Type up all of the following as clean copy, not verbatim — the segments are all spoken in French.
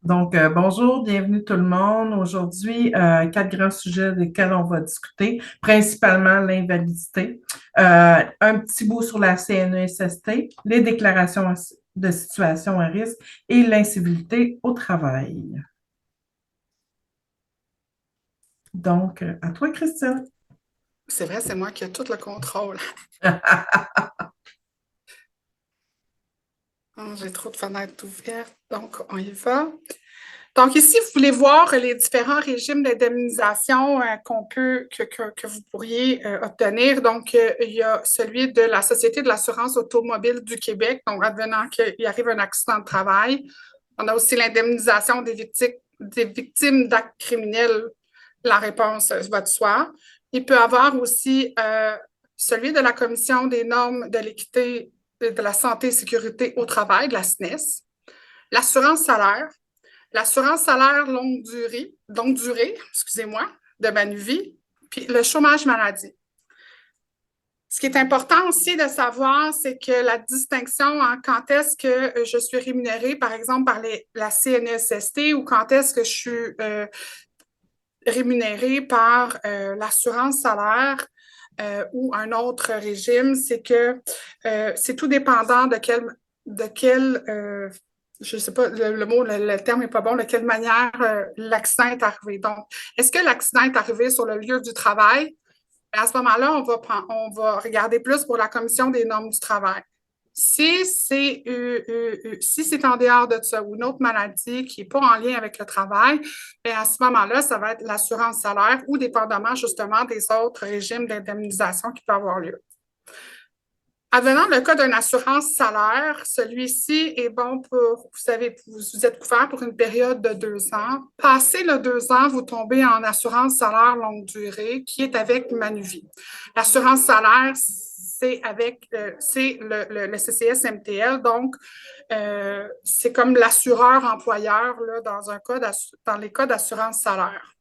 Donc, bonjour, bienvenue tout le monde. Aujourd'hui, quatre grands sujets desquels on va discuter, principalement l'invalidité, un petit bout sur la CNESST, les déclarations de situation à risque et l'incivilité au travail. Donc, à toi, Christine. C'est vrai, c'est moi qui ai tout le contrôle. J'ai trop de fenêtres ouvertes, donc on y va. Donc ici, vous voulez voir les différents régimes d'indemnisation que vous pourriez obtenir. Donc, il y a celui de la Société de l'assurance automobile du Québec, donc advenant qu'il arrive un accident de travail. On a aussi l'indemnisation des victimes d'actes criminels. La réponse va de soi. Il peut y avoir aussi celui de la Commission des normes de l'équité de la santé et sécurité au travail, de la SNES, l'assurance salaire longue durée, excusez-moi, de Manuvie, puis le chômage maladie. Ce qui est important aussi de savoir, c'est que la distinction en quand est-ce que je suis rémunérée, par exemple, par la CNESST ou quand est-ce que je suis rémunérée par l'assurance salaire ou un autre régime, c'est que c'est tout dépendant de quel je ne sais pas, le mot, le terme n'est pas bon, de quelle manière l'accident est arrivé. Donc, est-ce que l'accident est arrivé sur le lieu du travail? À ce moment-là, on va regarder plus pour la commission des normes du travail. Si c'est en dehors de ça ou une autre maladie qui n'est pas en lien avec le travail, bien à ce moment-là, ça va être l'assurance salaire ou dépendamment justement des autres régimes d'indemnisation qui peuvent avoir lieu. Advenant le cas d'une assurance salaire, celui-ci est bon pour, vous savez, vous êtes couvert pour une période de 2 ans. Passé le 2 ans, vous tombez en assurance salaire longue durée qui est avec Manuvie. L'assurance salaire, c'est le CCS-MTL, donc c'est comme l'assureur employeur là, dans les cas d'assurance salaire.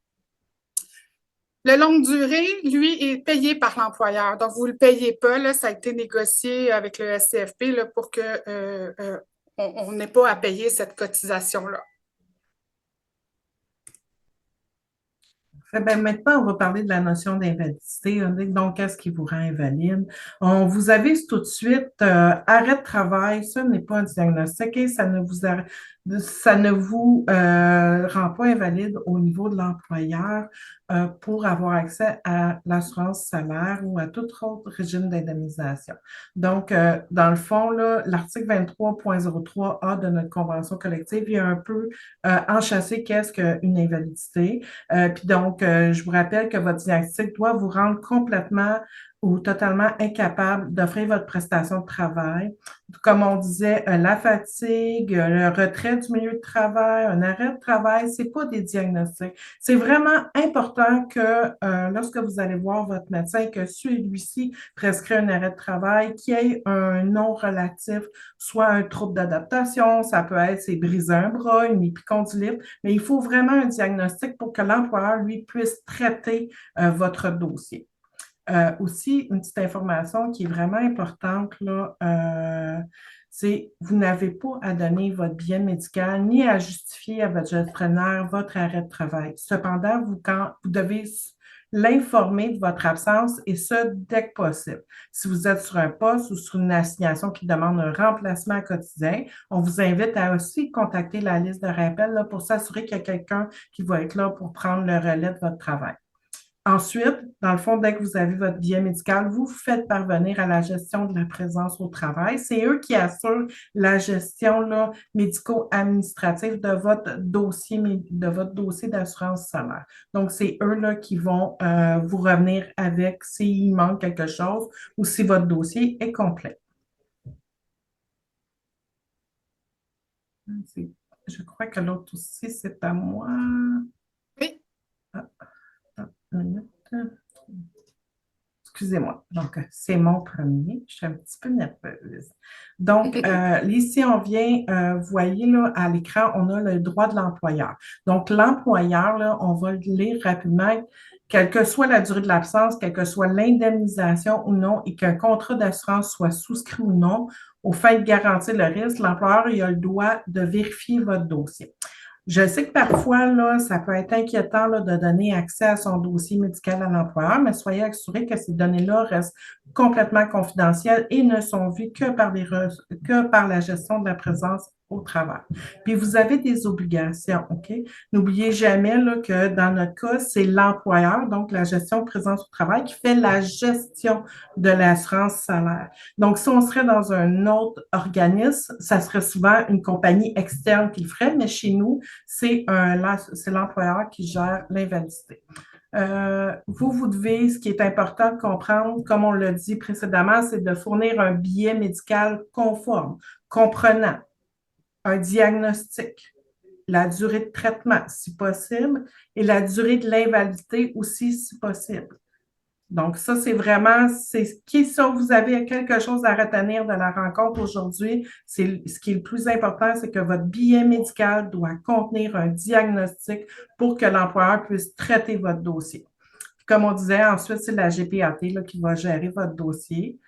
Le longue durée, lui, est payé par l'employeur. Donc, vous ne le payez pas. Là, ça a été négocié avec le SCFP là, pour que on n'ait pas à payer cette cotisation-là. Ben, maintenant, on va parler de la notion d'invalidité. Donc, qu'est-ce qui vous rend invalide? Vous avez tout de suite arrêt de travail. Ça n'est pas un diagnostic et ça ne vous rend pas invalide au niveau de l'employeur pour avoir accès à l'assurance salaire ou à tout autre régime d'indemnisation. Donc, dans le fond, là, l'article 23.03A de notre convention collective, il y a un peu enchâssé qu'est-ce qu'une invalidité. Puis donc, je vous rappelle que votre diagnostic doit vous rendre complètement ou totalement incapable d'offrir votre prestation de travail. Comme on disait, la fatigue, le retrait du milieu de travail, un arrêt de travail, c'est pas des diagnostics. C'est vraiment important que lorsque vous allez voir votre médecin, que celui-ci prescrit un arrêt de travail, qu'il y ait un nom relatif, soit un trouble d'adaptation, ça peut être c'est briser un bras, une épicondylite, mais il faut vraiment un diagnostic pour que l'employeur, lui, puisse traiter votre dossier. Aussi, une petite information qui est vraiment importante, là, c'est vous n'avez pas à donner votre billet médical ni à justifier à votre gestionnaire votre arrêt de travail. Cependant, vous devez l'informer de votre absence et ce, dès que possible. Si vous êtes sur un poste ou sur une assignation qui demande un remplacement quotidien, on vous invite à aussi contacter la liste de rappel là, pour s'assurer qu'il y a quelqu'un qui va être là pour prendre le relais de votre travail. Ensuite, dans le fond, dès que vous avez votre billet médical, vous faites parvenir à la gestion de la présence au travail. C'est eux qui assurent la gestion là, médico-administrative de votre dossier d'assurance salaire. Donc, c'est eux là, qui vont vous revenir avec s'il manque quelque chose ou si votre dossier est complet. Je crois que l'autre aussi, c'est à moi. Oui. Ah, une minute. Excusez-moi. Donc, c'est mon premier. Je suis un petit peu nerveuse. Donc, ici, on vient, vous voyez là, à l'écran, on a le droit de l'employeur. Donc, l'employeur, là, on va le lire rapidement, quelle que soit la durée de l'absence, quelle que soit l'indemnisation ou non, et qu'un contrat d'assurance soit souscrit ou non, au fin de garantir le risque, l'employeur il a le droit de vérifier votre dossier. Je sais que parfois, là, ça peut être inquiétant là, de donner accès à son dossier médical à l'employeur, mais soyez assurés que ces données-là restent complètement confidentielles et ne sont vues que par la gestion de la présence au travail. Puis vous avez des obligations, OK? N'oubliez jamais là, que dans notre cas, c'est l'employeur, donc la gestion de présence au travail, qui fait la gestion de l'assurance salaire. Donc, si on serait dans un autre organisme, ça serait souvent une compagnie externe qui le ferait, mais chez nous, c'est l'employeur qui gère l'invalidité. Vous devez, ce qui est important de comprendre, comme on l'a dit précédemment, c'est de fournir un billet médical conforme, comprenant un diagnostic, la durée de traitement, si possible, et la durée de l'invalidité aussi, si possible. Donc, ça, c'est vraiment, c'est ce qui, si vous avez quelque chose à retenir de la rencontre aujourd'hui, c'est ce qui est le plus important, c'est que votre billet médical doit contenir un diagnostic pour que l'employeur puisse traiter votre dossier. Comme on disait, ensuite, c'est la GPAT là, qui va gérer votre dossier.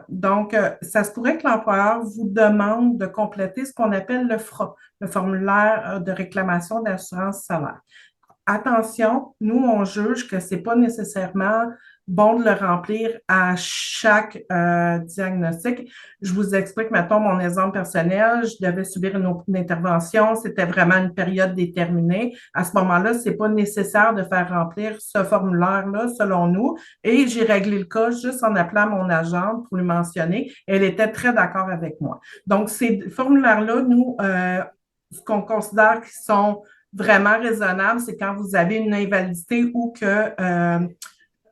Donc, ça se pourrait que l'employeur vous demande de compléter ce qu'on appelle le FRA, le formulaire de réclamation d'assurance salaire. Attention, nous, on juge que c'est pas nécessairement bon de le remplir à chaque diagnostic. Je vous explique, mettons, mon exemple personnel. Je devais subir une intervention. C'était vraiment une période déterminée. À ce moment-là, c'est pas nécessaire de faire remplir ce formulaire-là, selon nous. Et j'ai réglé le cas juste en appelant mon agente pour lui mentionner. Elle était très d'accord avec moi. Donc, ces formulaires-là, nous, ce qu'on considère qu'ils sont vraiment raisonnable, c'est quand vous avez une invalidité ou que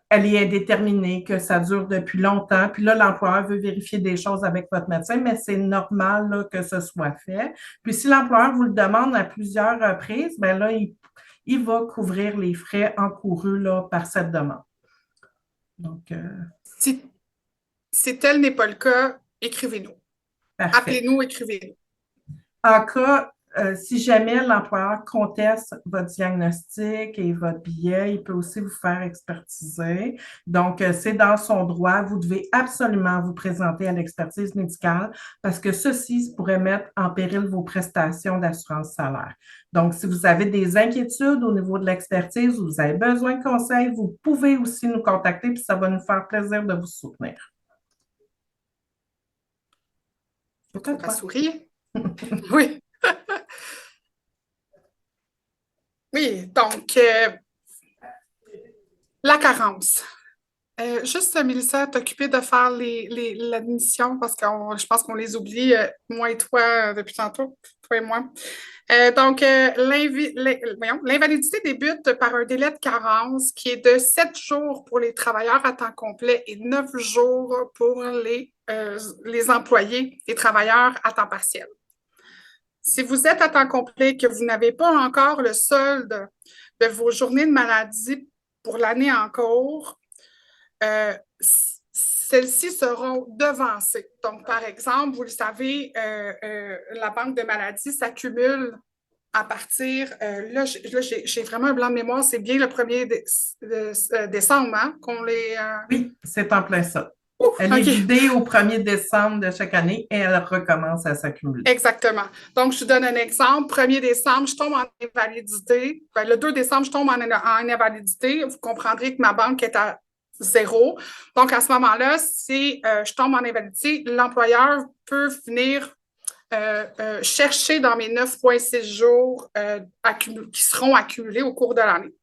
elle est indéterminée, que ça dure depuis longtemps. Puis là, l'employeur veut vérifier des choses avec votre médecin, mais c'est normal là, que ce soit fait. Puis si l'employeur vous le demande à plusieurs reprises, ben là, il va couvrir les frais encourus là, par cette demande. Donc, Si, si tel n'est pas le cas, écrivez-nous. parfait. Appelez-nous, écrivez-nous. En cas, si jamais l'employeur conteste votre diagnostic et votre billet, il peut aussi vous faire expertiser. Donc, c'est dans son droit. Vous devez absolument vous présenter à l'expertise médicale parce que ceci pourrait mettre en péril vos prestations d'assurance salaire. Donc, si vous avez des inquiétudes au niveau de l'expertise ou vous avez besoin de conseils, vous pouvez aussi nous contacter puis ça va nous faire plaisir de vous soutenir. C'est à souris. Oui. Oui, donc, la carence. Juste, Mélissa, t'occuper de faire l'admission parce que je pense qu'on les oublie, moi et toi, depuis tantôt, toi et moi. Donc, l'invalidité débute par un délai de carence qui est de 7 jours pour les travailleurs à temps complet et 9 jours pour les employés, les travailleurs à temps partiel. Si vous êtes à temps complet et que vous n'avez pas encore le solde de vos journées de maladie pour l'année en cours, celles-ci seront devancées. Donc, par exemple, vous le savez, la banque de maladie s'accumule à partir, là, j'ai vraiment un blanc de mémoire, c'est bien le 1er décembre hein, qu'on les... Oui, c'est en plein ça. Elle est vidée au 1er décembre de chaque année et elle recommence à s'accumuler. Exactement. Donc, je vous donne un exemple. 1er décembre, je tombe en invalidité. Ben, le 2 décembre, je tombe en invalidité. Vous comprendrez que ma banque est à 0. Donc, à ce moment-là, si je tombe en invalidité, l'employeur peut venir chercher dans mes 9,6 jours qui seront accumulés au cours de l'année.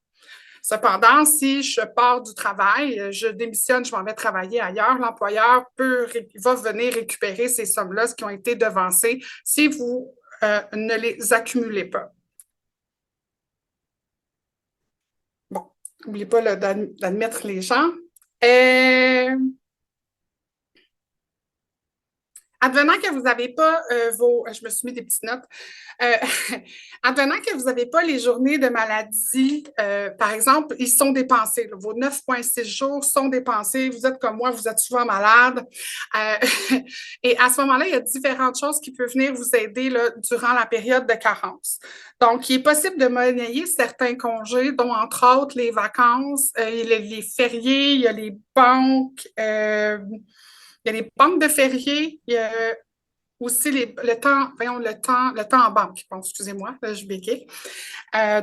Cependant, si je pars du travail, je démissionne, je m'en vais travailler ailleurs, l'employeur va venir récupérer ces sommes-là, qui ont été devancées, si vous ne les accumulez pas. Bon, n'oubliez pas d'admettre les gens. Advenant que vous n'avez pas je me suis mis des petites notes. Advenant que vous n'avez pas les journées de maladie, par exemple, ils sont dépensés. Là, vos 9,6 jours sont dépensés. Vous êtes comme moi, vous êtes souvent malade. Et à ce moment-là, il y a différentes choses qui peuvent venir vous aider là, durant la période de carence. Donc, il est possible de monnayer certains congés, dont entre autres les vacances, les fériés, il y a les banques. Il y a les banques de fériés, il y a aussi le temps, voyons, le temps en banque. Bon, excusez-moi, là, je bégaye.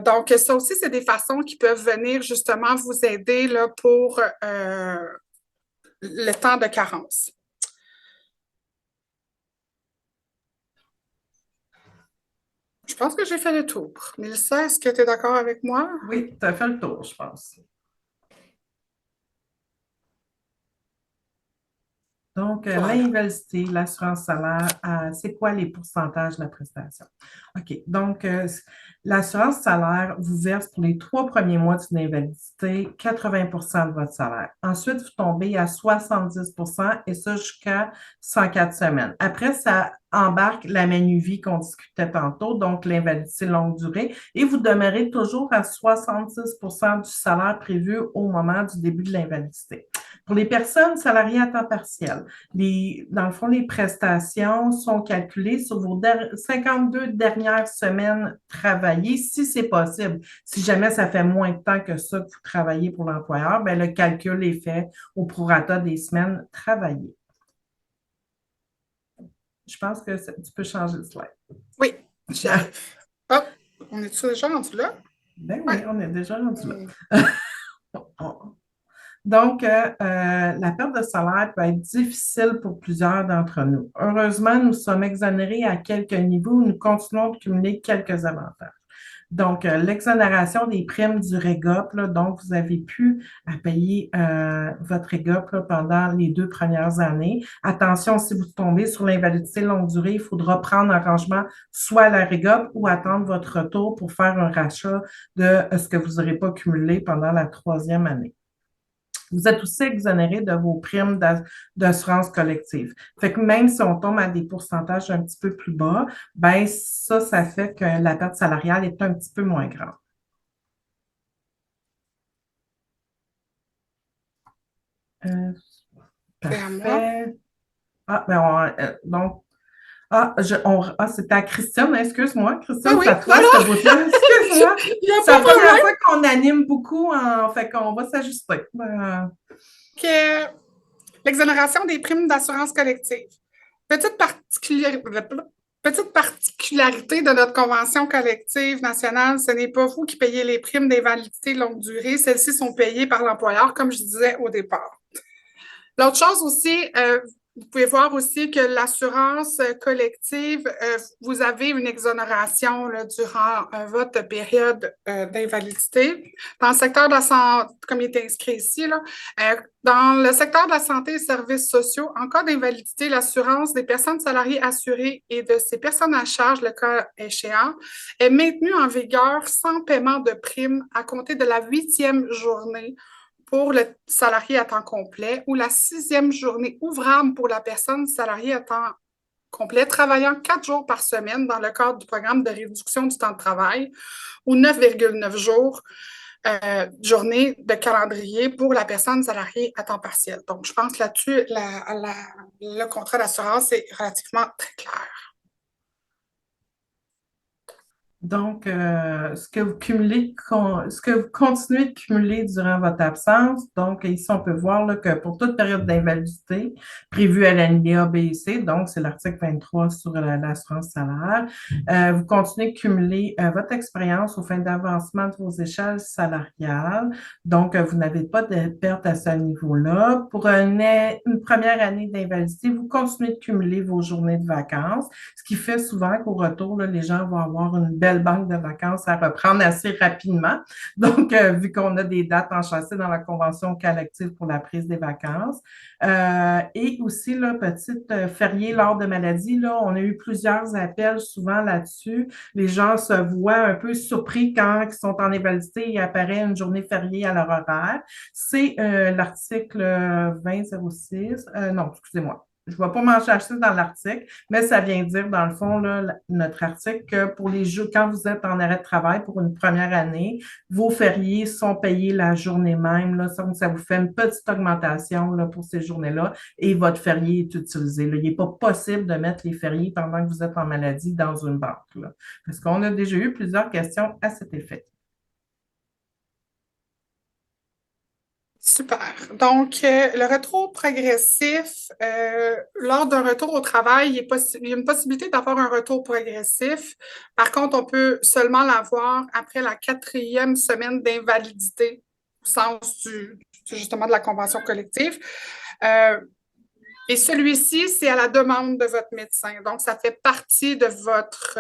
Donc, ça aussi, c'est des façons qui peuvent venir justement vous aider là, pour le temps de carence. Je pense que j'ai fait le tour. Mélissa, est-ce que tu es d'accord avec moi? Oui, tu as fait le tour, je pense. Donc, Voilà. l'invalidité, l'assurance salaire, c'est quoi les pourcentages de la prestation? OK. Donc, l'assurance salaire vous verse pour les 3 premiers mois d'une invalidité 80 de votre salaire. Ensuite, vous tombez à 70 et ça jusqu'à 104 semaines. Après, ça embarque la vie qu'on discutait tantôt, donc l'invalidité longue durée, et vous demeurez toujours à 70 du salaire prévu au moment du début de l'invalidité. Pour les personnes salariées à temps partiel, dans le fond, les prestations sont calculées sur vos 52 dernières semaines travaillées, si c'est possible. Si jamais ça fait moins de temps que ça que vous travaillez pour l'employeur, bien, le calcul est fait au prorata des semaines travaillées. Je pense que tu peux changer de slide. Oui, j'y arrive. Oh, on est-tu déjà rendu là? Ben oui, Ouais. on est déjà rendu là. Donc, la perte de salaire peut être difficile pour plusieurs d'entre nous. Heureusement, nous sommes exonérés à quelques niveaux. Nous continuons de cumuler quelques avantages. Donc, l'exonération des primes du REGOP, là, donc vous avez pu payer votre REGOP là, pendant les 2 premières années. Attention, si vous tombez sur l'invalidité longue durée, il faudra prendre un rangement soit à la REGOP ou attendre votre retour pour faire un rachat de ce que vous n'aurez pas cumulé pendant la 3e année. Vous êtes aussi exonéré de vos primes d'assurance collective. Fait que même si on tombe à des pourcentages un petit peu plus bas, ben ça fait que la perte salariale est un petit peu moins grande. Parfait. Ah, ben donc, c'était à Christiane, excuse-moi. Christiane, oui, c'est à toi, ce bout-là. Excuse-moi. C'est la première fois qu'on anime beaucoup, fait qu'on va s'ajuster. L'exonération des primes d'assurance collective. Petite particularité de notre convention collective nationale, ce n'est pas vous qui payez les primes d'invalidité longue durée. Celles-ci sont payées par l'employeur, comme je disais au départ. L'autre chose aussi, vous pouvez voir aussi que l'assurance collective, vous avez une exonération là, durant votre période d'invalidité. Dans le secteur de la santé, comme il est inscrit ici, là, dans le secteur de la santé et services sociaux, en cas d'invalidité, l'assurance des personnes salariées assurées et de ces personnes à charge, le cas échéant, est maintenue en vigueur sans paiement de primes à compter de la 8e journée pour le salarié à temps complet ou la 6e journée ouvrable pour la personne salariée à temps complet travaillant 4 jours par semaine dans le cadre du programme de réduction du temps de travail ou 9,9 jours journée de calendrier pour la personne salariée à temps partiel. Donc, je pense là-dessus, le contrat d'assurance est relativement très clair. Donc, ce que vous continuez de cumuler durant votre absence, donc ici, on peut voir là, que pour toute période d'invalidité prévue à l'alinéa B et C, donc c'est l'article 23 sur l'assurance salaire, vous continuez de cumuler votre expérience aux fins d'avancement de vos échelles salariales. Donc, vous n'avez pas de perte à ce niveau-là. Pour une première année d'invalidité, vous continuez de cumuler vos journées de vacances, ce qui fait souvent qu'au retour, là, les gens vont avoir une belle banque de vacances à reprendre assez rapidement. Donc, vu qu'on a des dates enchâssées dans la convention collective pour la prise des vacances. Et aussi, là, petite férié lors de maladie, là, on a eu plusieurs appels souvent là-dessus. Les gens se voient un peu surpris quand ils sont en invalidité et il apparaît une journée fériée à leur horaire. C'est l'article 2006. Non, excusez-moi. Je ne vais pas m'enchaîner dans l'article, mais ça vient dire, dans le fond, là, notre article, que pour les jours, quand vous êtes en arrêt de travail pour une première année, vos fériés sont payés la journée même. Là, ça vous fait une petite augmentation là, pour ces journées-là et votre férié est utilisé. Là. Il n'est pas possible de mettre les fériés pendant que vous êtes en maladie dans une banque. Là, parce qu'on a déjà eu plusieurs questions à cet effet. Super. Donc, le retour progressif, lors d'un retour au travail, il y a une possibilité d'avoir un retour progressif. Par contre, on peut seulement l'avoir après la 4e semaine d'invalidité, au sens justement de la convention collective. Et celui-ci, c'est à la demande de votre médecin. Donc, ça fait partie de votre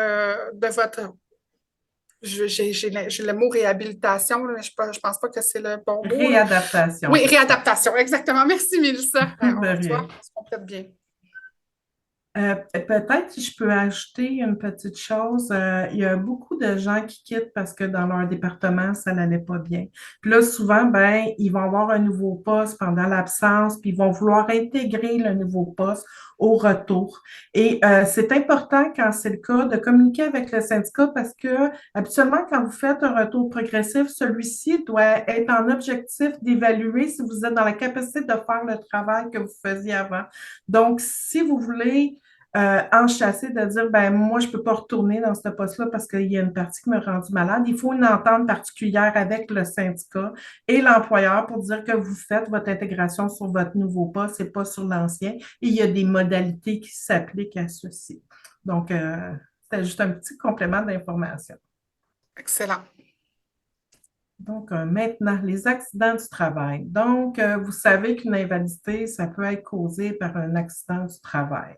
j'ai le mot réhabilitation, mais je ne pense pas que c'est le bon mot, là. Réadaptation, Oui, c'est ça. réadaptation, exactement. Merci, Mélissa. De Tu vois, rien. on se complète bien. Peut-être si je peux ajouter une petite chose. Il y a beaucoup de gens qui quittent parce que dans leur département, ça n'allait pas bien. Puis là, souvent, ben, ils vont avoir un nouveau poste pendant l'absence, puis ils vont vouloir intégrer le nouveau poste au retour. Et c'est important, quand c'est le cas, de communiquer avec le syndicat parce que habituellement, quand vous faites un retour progressif, celui-ci doit être en objectif d'évaluer si vous êtes dans la capacité de faire le travail que vous faisiez avant. Donc, si vous voulez enchâsser de dire, ben moi, je ne peux pas retourner dans ce poste-là parce qu'il y a une partie qui me rend malade, il faut une entente particulière avec le syndicat et l'employeur pour dire que vous faites votre intégration sur votre nouveau poste et pas sur l'ancien. Et il y a des modalités qui s'appliquent à ceci. Donc, c'était juste un petit complément d'information. Excellent. Donc, maintenant, les accidents du travail. Donc, vous savez qu'une invalidité, ça peut être causé par un accident du travail.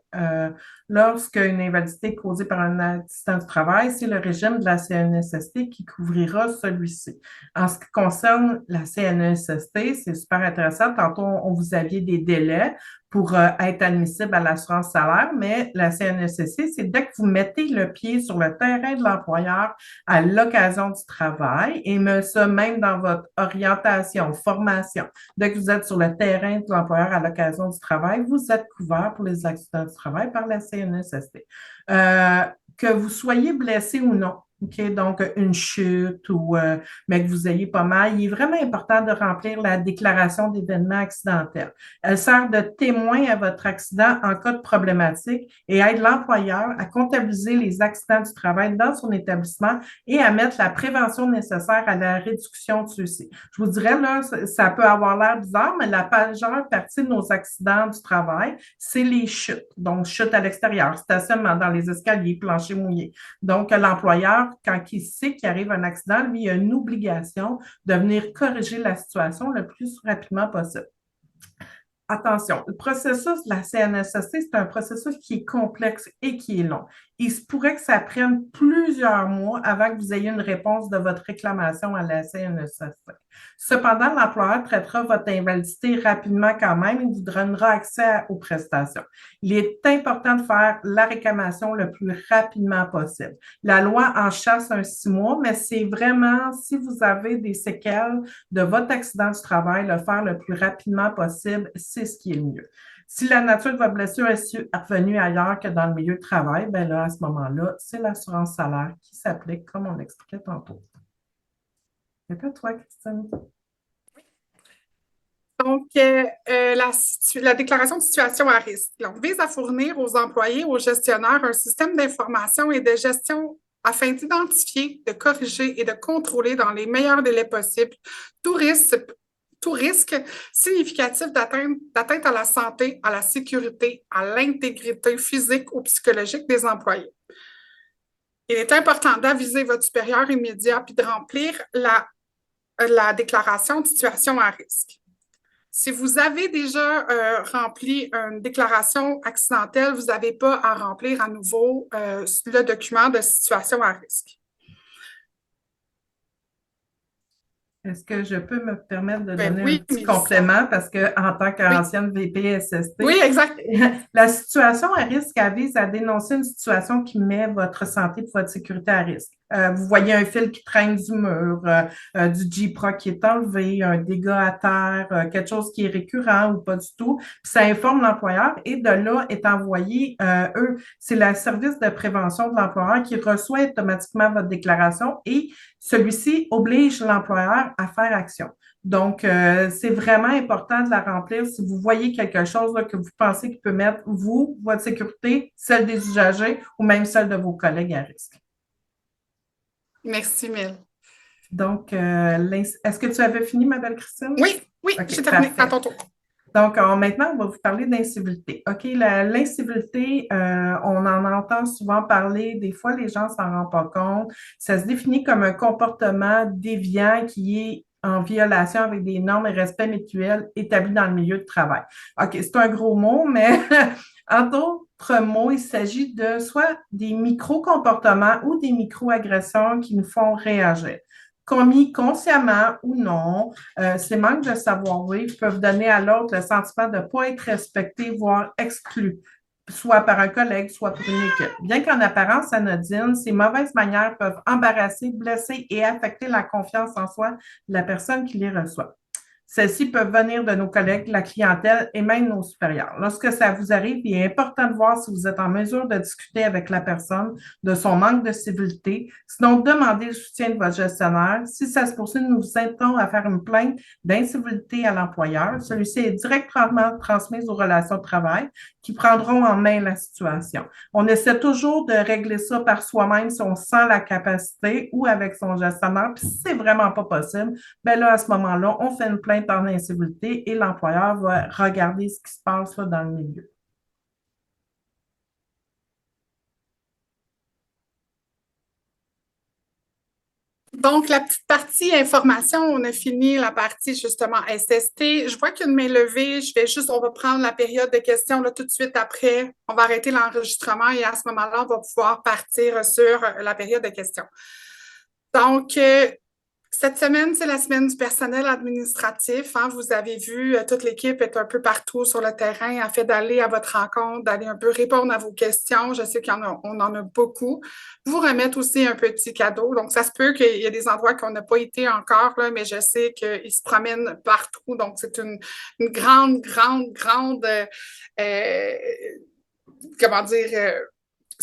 Lorsqu'une invalidité est causée par un accident du travail, c'est le régime de la CNESST qui couvrira celui-ci. En ce qui concerne la CNESST, c'est super intéressant. Tantôt, on vous aviez des délais pour être admissible à l'assurance salaire, mais la CNESST, c'est dès que vous mettez le pied sur le terrain de l'employeur à l'occasion du travail, et ça même dans votre orientation, formation, dès que vous êtes sur le terrain de l'employeur à l'occasion du travail, vous êtes couvert pour les accidents du travail par la CNESST. Que vous soyez blessé ou non, OK, donc une chute ou mais que vous ayez pas mal, il est vraiment important de remplir la déclaration d'événement accidentel. Elle sert de témoin à votre accident en cas de problématique et aide l'employeur à comptabiliser les accidents du travail dans son établissement et à mettre la prévention nécessaire à la réduction de ceux-ci. Je vous dirais, là, ça peut avoir l'air bizarre, mais la majeure partie de nos accidents du travail, c'est les chutes. Donc, chute à l'extérieur, stationnement dans les escaliers, plancher mouillé. Donc, l'employeur, quand il sait qu'il arrive un accident, lui, il a une obligation de venir corriger la situation le plus rapidement possible. Attention, le processus de la CNSST, c'est un processus qui est complexe et qui est long. Il se pourrait que ça prenne plusieurs mois avant que vous ayez une réponse de votre réclamation à la CNSST. Cependant, l'employeur traitera votre invalidité rapidement quand même et vous donnera accès aux prestations. Il est important de faire la réclamation le plus rapidement possible. La loi en chasse un 6 mois, mais c'est vraiment, si vous avez des séquelles de votre accident du travail, le faire le plus rapidement possible, c'est ce qui est le mieux. Si la nature de votre blessure est revenue ailleurs que dans le milieu de travail, bien là, à ce moment-là, c'est l'assurance salaire qui s'applique, comme on l'expliquait tantôt. C'est à toi, Christine. Donc, la déclaration de situation à risque vise à fournir aux employés, aux gestionnaires un système d'information et de gestion afin d'identifier, de corriger et de contrôler dans les meilleurs délais possibles tout risque significatif d'atteinte à la santé, à la sécurité, à l'intégrité physique ou psychologique des employés. Il est important d'aviser votre supérieur immédiat puis de remplir la déclaration de situation à risque. Si vous avez déjà rempli une déclaration accidentelle, vous n'avez pas à remplir à nouveau le document de situation à risque. Est-ce que je peux me permettre de Ben donner un oui, petit Mélissa. complément parce qu'en tant Oui. qu'ancienne VP SST, Oui, exact. la situation à risque, elle vise à dénoncer une situation qui met votre santé et votre sécurité à risque. Vous voyez un fil qui traîne du mur, du J-Proc qui est enlevé, un dégât à terre, quelque chose qui est récurrent ou pas du tout. Puis ça informe l'employeur et de là est envoyé, c'est le service de prévention de l'employeur qui reçoit automatiquement votre déclaration et celui-ci oblige l'employeur à faire action. Donc, c'est vraiment important de la remplir si vous voyez quelque chose là, que vous pensez qui peut mettre vous, votre sécurité, celle des usagers ou même celle de vos collègues à risque. Merci, Mel. Donc, est-ce que tu avais fini, ma belle Christine? Oui, Oui, j'ai OK, terminé. À parfait. ton tour. Donc, maintenant, on va vous parler d'incivilité. OK, l'incivilité, on en entend souvent parler. Des fois, les gens s'en rendent pas compte. Ça se définit comme un comportement déviant qui est en violation avec des normes et respects mutuels établis dans le milieu de travail. OK, c'est un gros mot, mais en d'autres mots, il s'agit de soit des micro-comportements ou des micro-agressions qui nous font réagir commis consciemment ou non. Ces manques de savoir-vivre peuvent donner à l'autre le sentiment de ne pas être respecté, voire exclu, soit par un collègue, soit pour une équipe. Bien qu'en apparence anodine, ces mauvaises manières peuvent embarrasser, blesser et affecter la confiance en soi de la personne qui les reçoit. Celles-ci peuvent venir de nos collègues, la clientèle et même nos supérieurs. Lorsque ça vous arrive, il est important de voir si vous êtes en mesure de discuter avec la personne de son manque de civilité. Sinon, demandez le soutien de votre gestionnaire. Si ça se poursuit, nous vous invitons à faire une plainte d'incivilité à l'employeur. Celui-ci est directement transmis aux relations de travail qui prendront en main la situation. On essaie toujours de régler ça par soi-même si on sent la capacité ou avec son gestionnaire. Puis si c'est vraiment pas possible, ben là, à ce moment-là, on fait une plainte en incivilité et l'employeur va regarder ce qui se passe là, dans le milieu. Donc, la petite partie information, on a fini la partie justement SST. Je vois qu'il y a une main levée. On va prendre la période de questions là, tout de suite après. On va arrêter l'enregistrement et à ce moment-là, on va pouvoir partir sur la période de questions. Donc, cette semaine, c'est la semaine du personnel administratif. Hein. Vous avez vu, toute l'équipe est un peu partout sur le terrain, a fait d'aller à votre rencontre, d'aller un peu répondre à vos questions. Je sais qu'on en a beaucoup. Vous remettre aussi un petit cadeau. Donc, ça se peut qu'il y ait des endroits qu'on n'a pas été encore, là, mais je sais qu'ils se promènent partout. Donc, c'est une grande, comment dire,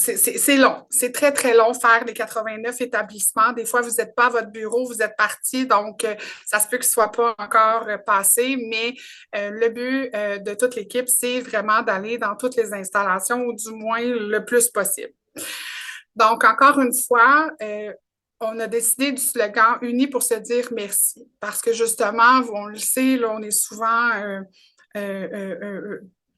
c'est long. C'est très, très long faire les 89 établissements. Des fois, vous n'êtes pas à votre bureau, vous êtes parti, donc ça se peut qu'il ne soit pas encore passé, mais le but de toute l'équipe, c'est vraiment d'aller dans toutes les installations, ou du moins le plus possible. Donc, encore une fois, on a décidé du slogan Unis pour se dire merci. Parce que justement, on le sait, là, on est souvent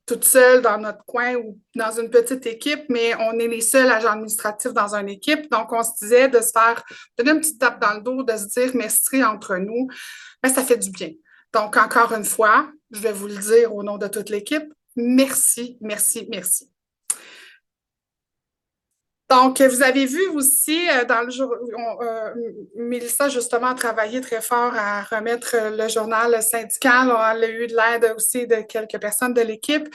toute seule dans notre coin ou dans une petite équipe, mais on est les seuls agents administratifs dans une équipe. Donc, on se disait de se faire donner une petite tape dans le dos, de se dire merci entre nous. Mais ça fait du bien. Donc, encore une fois, je vais vous le dire au nom de toute l'équipe, merci, merci, merci. Donc, vous avez vu aussi dans le jour, Mélissa, justement, a travaillé très fort à remettre le journal syndical. Elle a eu de l'aide aussi de quelques personnes de l'équipe.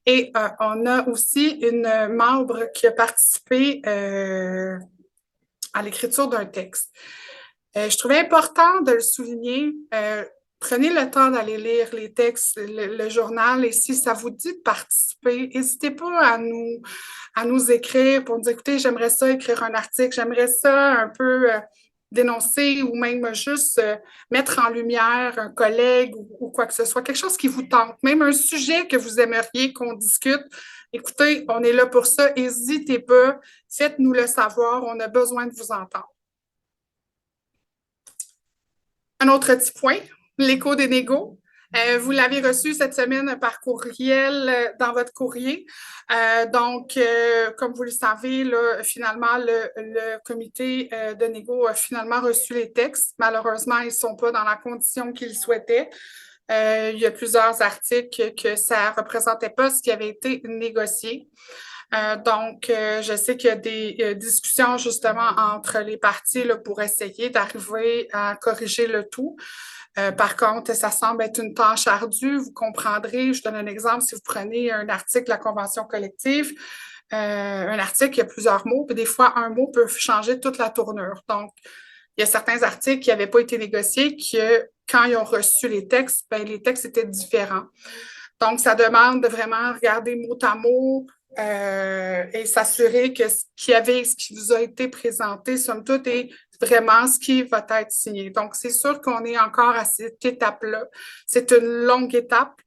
Et on a aussi une membre qui a participé à l'écriture d'un texte. Je trouvais important de le souligner. Prenez le temps d'aller lire les textes, le journal, et si ça vous dit de participer, n'hésitez pas à nous écrire pour nous dire, écoutez, j'aimerais ça écrire un article, j'aimerais ça un peu dénoncer ou même juste mettre en lumière un collègue ou quoi que ce soit, quelque chose qui vous tente, même un sujet que vous aimeriez qu'on discute. Écoutez, on est là pour ça, n'hésitez pas, faites-nous le savoir, on a besoin de vous entendre. Un autre petit point, l'écho des négos. Vous l'avez reçu cette semaine par courriel dans votre courrier. Donc, comme vous le savez, là, finalement, le comité de négo a finalement reçu les textes. Malheureusement, ils ne sont pas dans la condition qu'ils souhaitaient. Il y a plusieurs articles que ça ne représentait pas ce qui avait été négocié. Donc, je sais qu'il y a des discussions justement entre les parties là, pour essayer d'arriver à corriger le tout. Par contre, ça semble être une tâche ardue. Vous comprendrez, je donne un exemple, si vous prenez un article de la Convention collective, un article, il y a plusieurs mots, puis des fois, un mot peut changer toute la tournure. Donc, il y a certains articles qui n'avaient pas été négociés, que quand ils ont reçu les textes, ben, les textes étaient différents. Donc, ça demande de vraiment regarder mot à mot et s'assurer que ce qui vous a été présenté, somme toute, est vraiment ce qui va être signé. Donc, c'est sûr qu'on est encore à cette étape-là. C'est une longue étape.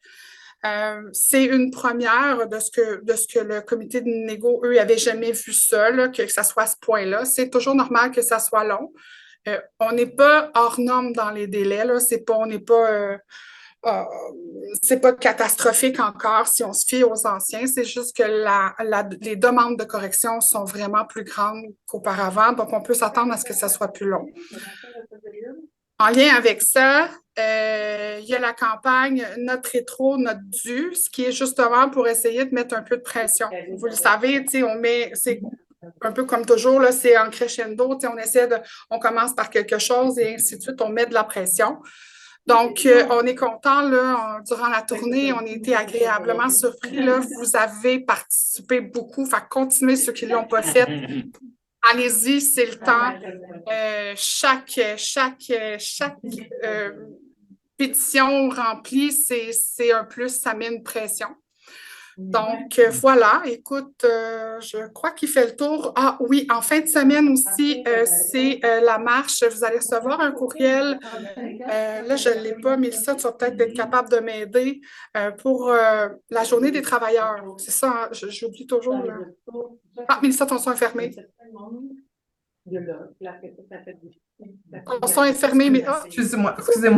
C'est une première de ce que le comité de négo, eux, n'avaient jamais vu ça, là, que ça soit à ce point-là. C'est toujours normal que ça soit long. On n'est pas hors norme dans les délais. Là. On n'est pas c'est pas catastrophique encore si on se fie aux anciens, c'est juste que les demandes de correction sont vraiment plus grandes qu'auparavant, donc on peut s'attendre à ce que ça soit plus long. En lien avec ça, il y a la campagne Notre rétro, notre dû, ce qui est justement pour essayer de mettre un peu de pression. Vous le savez, c'est un peu comme toujours, là, c'est en crescendo, on commence par quelque chose et ainsi de suite, on met de la pression. Donc, on est content, là, durant la tournée, on a été agréablement surpris, là. Vous avez participé beaucoup, fait continuez ceux qui ne l'ont pas fait. Allez-y, c'est le temps. Chaque pétition remplie, c'est un plus, ça met une pression. Donc, voilà, écoute, je crois qu'il fait le tour. Ah oui, en fin de semaine aussi, c'est la marche. Vous allez recevoir un courriel. Là, je ne l'ai pas, Mélissa, tu vas peut-être être capable de m'aider pour la journée des travailleurs. C'est ça, hein, j'oublie toujours. Là. Ah, Mélissa, ton son est fermé. Ton son est fermé, mais... Excusez-moi,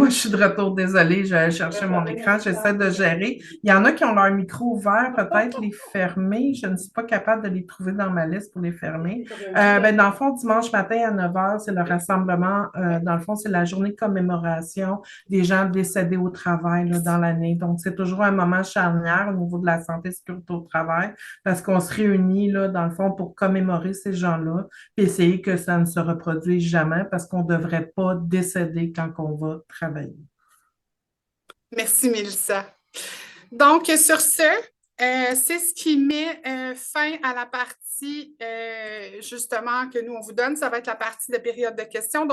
je suis de retour, désolée, j'allais chercher mon écran, j'essaie de gérer. Il y en a qui ont leur micro ouvert, peut-être les fermer, je ne suis pas capable de les trouver dans ma liste pour les fermer. Dans le fond, dimanche matin à 9 h, c'est le rassemblement, dans le fond, c'est la journée de commémoration des gens décédés au travail là, dans l'année. Donc, c'est toujours un moment charnière au niveau de la santé et sécurité au travail, parce qu'on se réunit, là, dans le fond, pour commémorer ces gens-là, puis essayer que ça ne se reproduise jamais, parce qu'on ne devrait pas décéder quand on va travailler. Merci, Mélissa. Donc, sur ce, c'est ce qui met fin à la partie, justement, que nous, on vous donne. Ça va être la partie de période de questions. Donc,